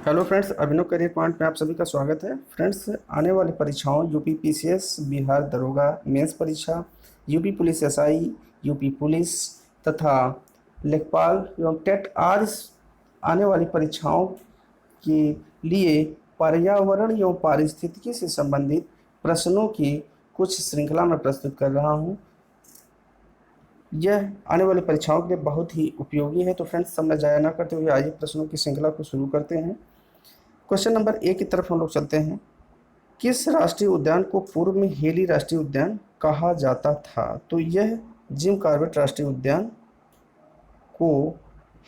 Hello friends, अभिनव career point में आप सभी का स्वागत है। फ्रेंड्स, आने वाली परीक्षाओं यूपी पीसीएस, बिहार दरोगा मेंस परीक्षा, UP police SI, UP police तथा लेखपाल एवं टेट आदि आने वाली परीक्षाओं के लिए पर्यावरण एवं पारिस्थितिकी से संबंधित प्रश्नों की कुछ श्रृंखला में प्रस्तुत कर रहा हूँ। यह आने वाली परीक्षाओं के लिए बहुत ही उपयोगी है। तो फ्रेंड्स, समय जाया ना करते हुए आइए प्रश्नों की श्रृंखला को शुरू करते हैं। क्वेश्चन नंबर 1 की तरफ हम लोग चलते हैं। किस राष्ट्रीय उद्यान को पूर्व में हेली राष्ट्रीय उद्यान कहा जाता था? तो यह जिम कॉर्बेट राष्ट्रीय उद्यान को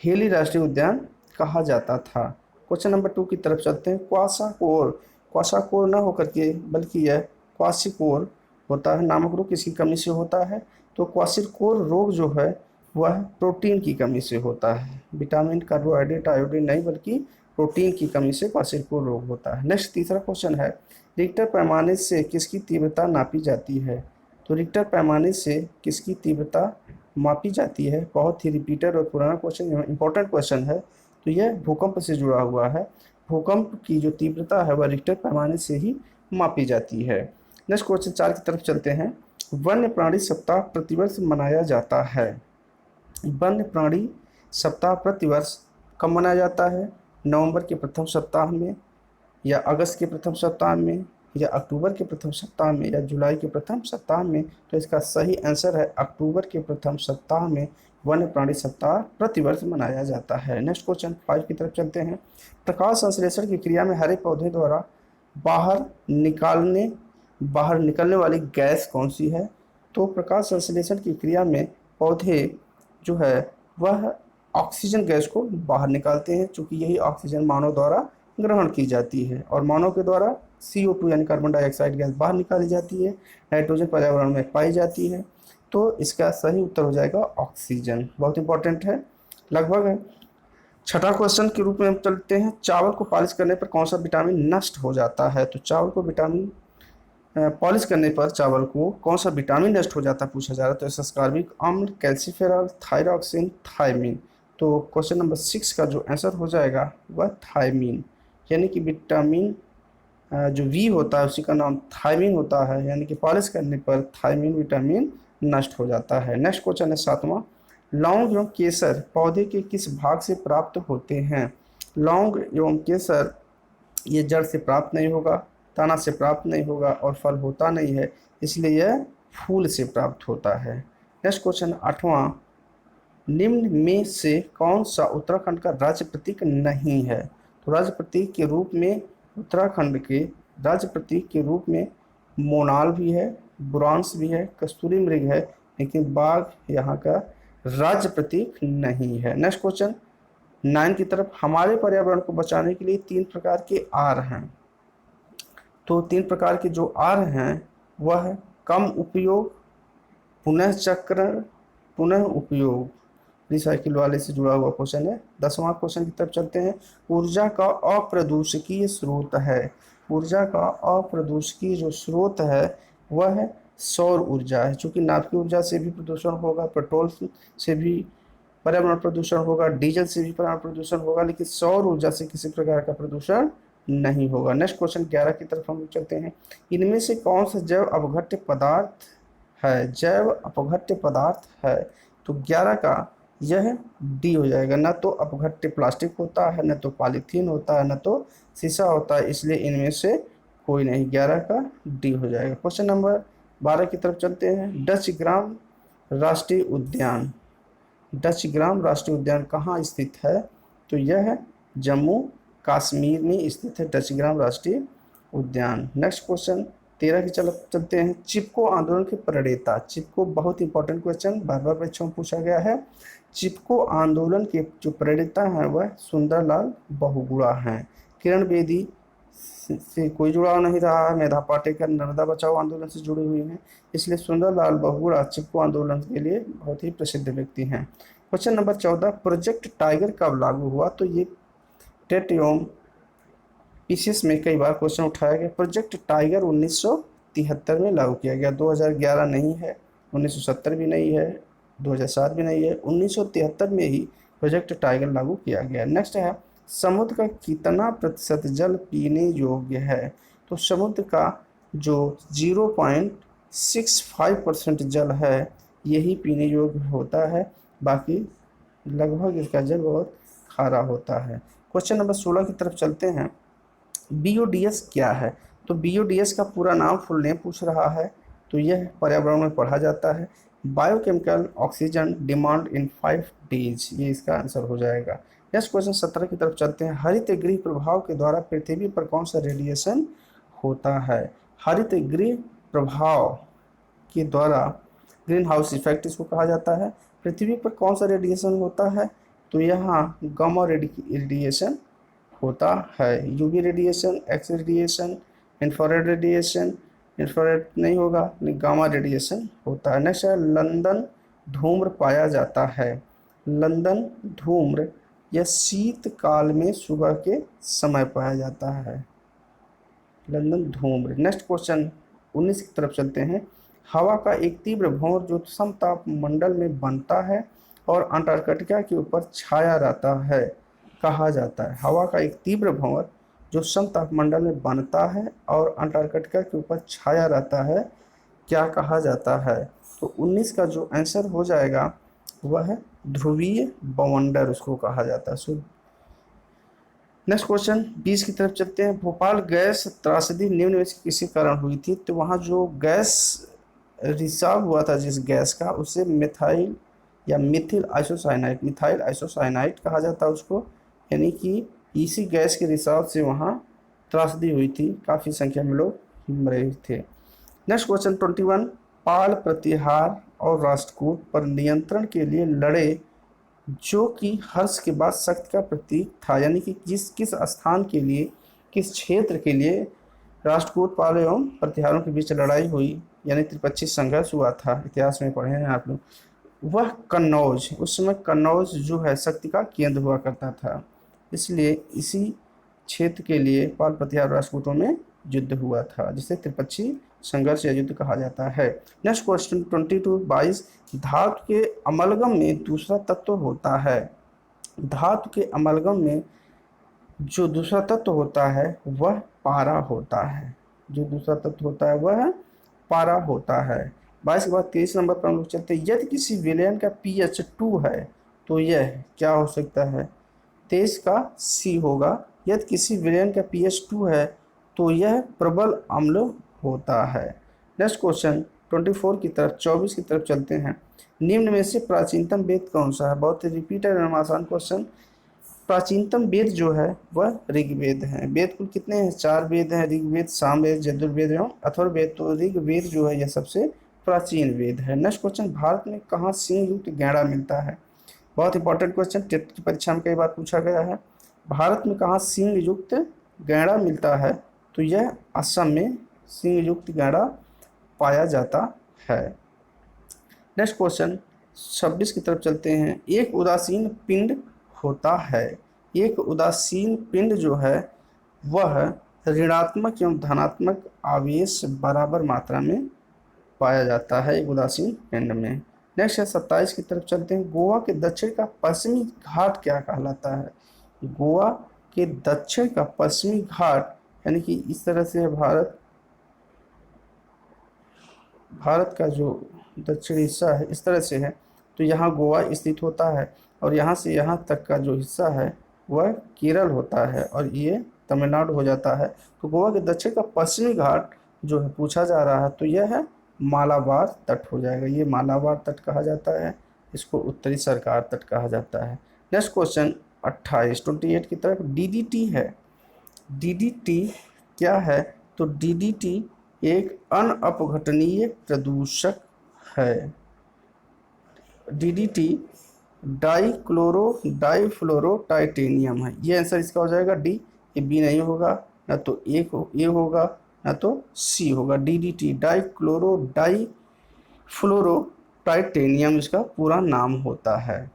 हेली राष्ट्रीय उद्यान कहा जाता था। क्वेश्चन नंबर 2 की तरफ चलते हैं। क्वासाकोर न होकर के बल्कि यह क्वासिकोर होता है। नामक रोग किसकी कमी से होता है? तो क्वासिकोर रोग जो है वह प्रोटीन की कमी से होता है। विटामिन, कार्बोहाइड्रेट, आयोडीन नहीं बल्कि प्रोटीन की कमी से क्वासिकोर रोग होता है। नेक्स्ट तीसरा क्वेश्चन है, रिक्टर पैमाने से किसकी तीव्रता नापी जाती है? तो रिक्टर पैमाने से किसकी तीव्रता मापी जाती है? बहुत ही रिपीटेड और पुराना क्वेश्चन, इंपॉर्टेंट क्वेश्चन है। तो यह भूकंप से जुड़ा हुआ है। भूकंप की जो तीव्रता है वह रिक्टर पैमाने से ही मापी जाती है। नेक्स्ट क्वेश्चन 4 की तरफ चलते हैं। वन्य प्राणी सप्ताह प्रतिवर्ष मनाया जाता है। वन्य प्राणी सप्ताह प्रतिवर्ष कब मनाया जाता है? नवंबर के प्रथम सप्ताह में, या अगस्त के प्रथम सप्ताह में, या अक्टूबर के प्रथम सप्ताह में, या जुलाई के प्रथम सप्ताह में? तो इसका सही आंसर है अक्टूबर के प्रथम सप्ताह में वन्य प्राणी सप्ताह प्रतिवर्ष मनाया जाता है। नेक्स्ट क्वेश्चन 5 की तरफ चलते हैं। प्रकाश संश्लेषण की क्रिया में हरे पौधे द्वारा बाहर निकलने वाली गैस कौन सी है? तो प्रकाश संश्लेषण की क्रिया में पौधे जो है वह ऑक्सीजन गैस को बाहर निकालते हैं, चूँकि यही ऑक्सीजन मानव द्वारा ग्रहण की जाती है और मानव के द्वारा CO2 यानी कार्बन डाइऑक्साइड गैस बाहर निकाली जाती है। नाइट्रोजन पर्यावरण में पाई जाती है। तो इसका सही उत्तर हो जाएगा ऑक्सीजन। बहुत इंपॉर्टेंट है, लगभग है। छठा क्वेश्चन के रूप में हम चलते हैं। चावल को पॉलिश करने पर कौन सा विटामिन नष्ट हो जाता है? तो चावल को पॉलिश करने पर चावल को कौन सा विटामिन नष्ट हो जाता है पूछा जा रहा है। तो एस्कॉर्बिक अम्ल, कैल्सीफेरॉल, थायरॉक्सिन, थायमिन। तो क्वेश्चन नंबर 6 का जो आंसर हो जाएगा वह थायमिन, यानी कि विटामिन जो वी होता है उसी का नाम थायमिन होता है, यानी कि पॉलिश करने पर थायमिन विटामिन नष्ट हो जाता है। नेक्स्ट क्वेश्चन है 7वां। लौंग एवं केसर पौधे के किस भाग से प्राप्त होते हैं? लौंग एवं केसर ये जड़ से प्राप्त नहीं होगा, तना से प्राप्त नहीं होगा और फल होता नहीं है, इसलिए यह फूल से प्राप्त होता है। नेक्स्ट क्वेश्चन 8वां। निम्न में से कौन सा उत्तराखंड का राज्य प्रतीक नहीं है? तो राज्य प्रतीक के रूप में उत्तराखंड के राज्य प्रतीक के रूप में मोनाल भी है, बुरांस भी है, कस्तूरी मृग है, लेकिन बाघ यहाँ का राज्य प्रतीक नहीं है। नेक्स्ट क्वेश्चन 9 की तरफ। हमारे पर्यावरण को बचाने के लिए 3 प्रकार के आर हैं। तो 3 प्रकार के जो आर हैं वह कम उपयोग, पुनः चक्रण, पुनः उपयोग, रिसाइकिल वाले से जुड़ा हुआ क्वेश्चन है। 10वां क्वेश्चन की तरफ चलते हैं। ऊर्जा का अप्रदूषकीय स्रोत है। ऊर्जा का अप्रदूषकीय जो स्रोत है वह है सौर ऊर्जा है। चूँकि नाभिकीय ऊर्जा से भी प्रदूषण होगा, पेट्रोल से भी पर्यावरण प्रदूषण होगा, डीजल से भी पर्यावरण प्रदूषण होगा, लेकिन सौर ऊर्जा से किसी प्रकार का प्रदूषण नहीं होगा। नेक्स्ट क्वेश्चन 11 की तरफ हम चलते हैं। इनमें से कौन सा जैव अपघट्य पदार्थ है? जैव अपघट्य पदार्थ है तो 11 का यह डी हो जाएगा। न तो अपघट्य प्लास्टिक होता है, न तो पॉलीथीन होता है, न तो शीशा होता है, इसलिए इनमें से कोई नहीं। 11 का डी हो जाएगा। क्वेश्चन नंबर 12 की तरफ चलते हैं। डच ग्राम राष्ट्रीय उद्यान। डच ग्राम राष्ट्रीय उद्यान कहाँ स्थित है? तो यह है जम्मू कश्मीर में स्थित है डच ग्राम राष्ट्रीय उद्यान। नेक्स्ट क्वेश्चन 13 की चलते हैं। चिपको आंदोलन के प्रणेता। चिपको बहुत इंपॉर्टेंट क्वेश्चन, बार बार परीक्षा में पूछा गया है। चिपको आंदोलन के जो प्रणेता हैं वह सुंदरलाल बहुगुणा हैं। किरण बेदी से कोई जुड़ाव नहीं रहा है। मेधा पाटेकर नर्मदा बचाओ आंदोलन से जुड़ी हुई हैं, इसलिए सुंदरलाल बहुगुणा चिपको आंदोलन के लिए बहुत ही प्रसिद्ध व्यक्ति हैं। Question number 14। प्रोजेक्ट टाइगर कब लागू हुआ? तो ये टेट एवं पीसीएस में कई बार क्वेश्चन उठाया गया। प्रोजेक्ट टाइगर 1973 में लागू किया गया। 2011 नहीं है, 1970 भी नहीं है, 2007 भी नहीं है, 1973 में ही प्रोजेक्ट टाइगर लागू किया गया। नेक्स्ट है समुद्र का कितना प्रतिशत जल पीने योग्य है? तो समुद्र का जो 0.65% जल है यही पीने योग्य होता है, बाकी लगभग इसका जल बहुत खारा होता है। क्वेश्चन नंबर 16 की तरफ चलते हैं। बीओडीएस क्या है? तो बीओडीएस का पूरा नाम फुल नेम पूछ रहा है, तो यह पर्यावरण में पढ़ा जाता है। Biochemical oxygen demand in 5 days, ये इसका आंसर हो जाएगा। नेक्स्ट क्वेश्चन 17 की तरफ चलते हैं। हरित गृह प्रभाव के द्वारा पृथ्वी पर कौन सा रेडिएशन होता है? हरित गृह प्रभाव के द्वारा, ग्रीन हाउस इफेक्ट इसको कहा जाता है, पृथ्वी पर कौन सा रेडिएशन होता है? तो यहाँ गामा रेडिएशन होता है। UV radiation, x radiation, infrared radiation, infrared नहीं होगा, गामा रेडिएशन होता है। नेक्स्ट है लंदन धूम्र पाया जाता है। लंदन धूम्र यह शीतकाल में सुबह के समय पाया जाता है, लंदन धूम्र। नेक्स्ट क्वेश्चन 19 की तरफ चलते हैं। हवा का एक तीव्र भंवर जो समताप मंडल में बनता है और अंटार्कटिका के ऊपर छाया रहता है कहा जाता है। हवा का एक तीव्र भंवर जो समताप मंडल में बनता है और अंटार्कटिका के ऊपर छाया रहता है क्या कहा जाता है? तो 19 का जो आंसर हो जाएगा वह है ध्रुवीय बवंडर, उसको कहा जाता है। सो नेक्स्ट क्वेश्चन 20 की तरफ चलते हैं। भोपाल गैस त्रासदी निम्न में से किसी कारण हुई थी? तो वहाँ जो गैस रिसाव हुआ था जिस गैस का, उसे मिथाइल या मिथिल आइसोसाइनाइड कहा जाता है उसको, यानी कि इसी गैस के रिसाव से वहाँ त्रासदी हुई थी, काफ़ी संख्या में लोग मरे थे। Next question 21। पाल प्रतिहार और राष्ट्रकूट पर नियंत्रण के लिए लड़े जो कि हर्ष के बाद शक्ति का प्रतीक था, यानी कि किस स्थान के लिए, किस क्षेत्र के लिए राष्ट्रकूट पाल एवं प्रतिहारों के बीच लड़ाई हुई, यानी त्रिपक्षीय संघर्ष हुआ था, इतिहास में पढ़े हैं आप लोग। वह कन्नौज, उस समय कन्नौज जो है शक्ति का केंद्र हुआ करता था, इसलिए इसी क्षेत्र के लिए पाल प्रतिहार राष्ट्रकूटों में युद्ध हुआ था, जिसे त्रिपक्षीय संघर्ष या युद्ध कहा जाता है। Next question 22। धातु के अमलगम में दूसरा तत्व होता है। धातु के अमलगम में जो दूसरा तत्व होता है वह पारा होता है, जो दूसरा तत्व होता है वह पारा होता है। 22 के बाद 23 नंबर पर हम लोग चलते हैं। यदि किसी विलयन का pH 2 है तो यह क्या हो सकता है? 23 का C होगा। यदि किसी विलयन का pH 2 है तो यह प्रबल अम्ल होता है। नेक्स्ट क्वेश्चन 24 की तरफ 24 की तरफ चलते हैं। निम्न में से प्राचीनतम वेद कौन सा है? बहुत रिपीटेड एवं आसान क्वेश्चन। प्राचीनतम वेद जो है वह ऋग्वेद है। वेद कुल कितने हैं? 4 वेद हैं, ऋग्वेद, सामवेद, यजुर्वेद एवं अथर्ववेद। तो ऋग्वेद जो है यह सबसे प्राचीन वेद है। नेक्स्ट क्वेश्चन, भारत में कहाँ सिंह युक्त गैंडा मिलता है? बहुत इंपॉर्टेंट क्वेश्चन, टेट की परीक्षा में कई बार पूछा गया है। भारत में कहाँ सिंह युक्त गैंडा मिलता है? तो यह असम में सिंह युक्त गैंडा पाया जाता है। नेक्स्ट क्वेश्चन 26 की तरफ चलते हैं। एक उदासीन पिंड होता है। एक उदासीन पिंड जो है वह ऋणात्मक एवं धनात्मक आवेश बराबर मात्रा में पाया जाता है एक उदासीन पिंड में। नेक्स्ट है 27 की तरफ चलते हैं। गोवा के दक्षिण का पश्चिमी घाट क्या कहलाता है? गोवा के दक्षिण का पश्चिमी घाट, यानी कि इस तरह से भारत का जो दक्षिणी हिस्सा है इस तरह से है, तो यहाँ गोवा स्थित होता है और यहाँ से यहाँ तक का जो हिस्सा है वह केरल होता है और ये तमिलनाडु हो जाता है। तो गोवा के दक्षिण का पश्चिमी घाट जो है पूछा जा रहा है, तो यह है मालाबार तट हो जाएगा। ये मालाबार तट कहा जाता है, इसको उत्तरी सरकार तट कहा जाता है। नेक्स्ट क्वेश्चन 28 की तरफ डीडीटी है। डीडीटी क्या है? तो डीडीटी एक अनअपघटनीय प्रदूषक है। डीडीटी डाइफ्लोरो टाइटेनियम है। ये आंसर इसका हो जाएगा डी। ये बी नहीं होगा, ना तो ए होगा ना तो सी होगा। डीडीटी डाइफ्लोरो टाइटेनियम इसका पूरा नाम होता है।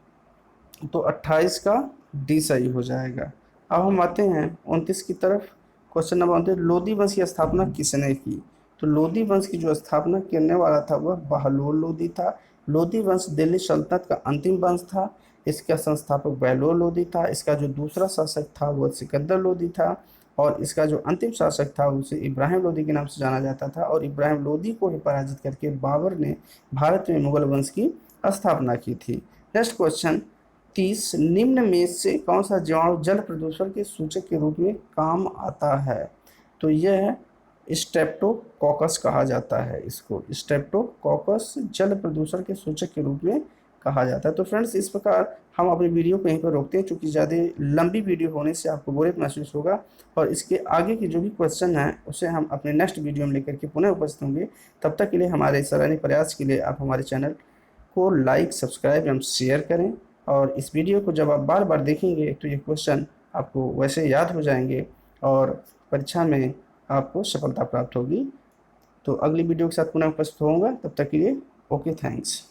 तो 28 का डी सही हो जाएगा। अब हम आते हैं 29 की तरफ। Question number 29। लोदी वंश की स्थापना किसने की? तो लोदी वंश की जो स्थापना करने वाला था वह बहलोल लोदी था। लोदी वंश दिल्ली सल्तनत का अंतिम वंश था। इसका संस्थापक बहलोल लोदी था। इसका जो दूसरा शासक था वो सिकंदर लोदी था, और इसका जो अंतिम शासक था उसे इब्राहिम लोदी के नाम से जाना जाता था। और इब्राहिम लोदी को ही पराजित करके बाबर ने भारत में मुगल वंश की स्थापना की थी। नेक्स्ट क्वेश्चन 30, निम्न में से कौन सा जीवाणु जल प्रदूषण के सूचक के रूप में काम आता है? तो यह स्ट्रेप्टोकॉकस कहा जाता है। इसको स्ट्रेप्टोकॉकस जल प्रदूषण के सूचक के रूप में कहा जाता है। तो फ्रेंड्स, इस प्रकार हम अपनी वीडियो को यहीं पर रोकते हैं, क्योंकि ज़्यादा लंबी वीडियो होने से आपको बोरियत महसूस होगा, और इसके आगे की जो भी क्वेश्चन है उसे हम अपने नेक्स्ट वीडियो में लेकर के पुनः उपस्थित होंगे। तब तक के लिए हमारे सराहनीय प्रयास के लिए आप हमारे चैनल को लाइक, सब्सक्राइब एवं शेयर करें। और इस वीडियो को जब आप बार बार देखेंगे तो ये क्वेश्चन आपको वैसे याद हो जाएंगे और परीक्षा में आपको सफलता प्राप्त होगी। तो अगली वीडियो के साथ पुनः उपस्थित होऊंगा, तब तक के लिए ओके, थैंक्स।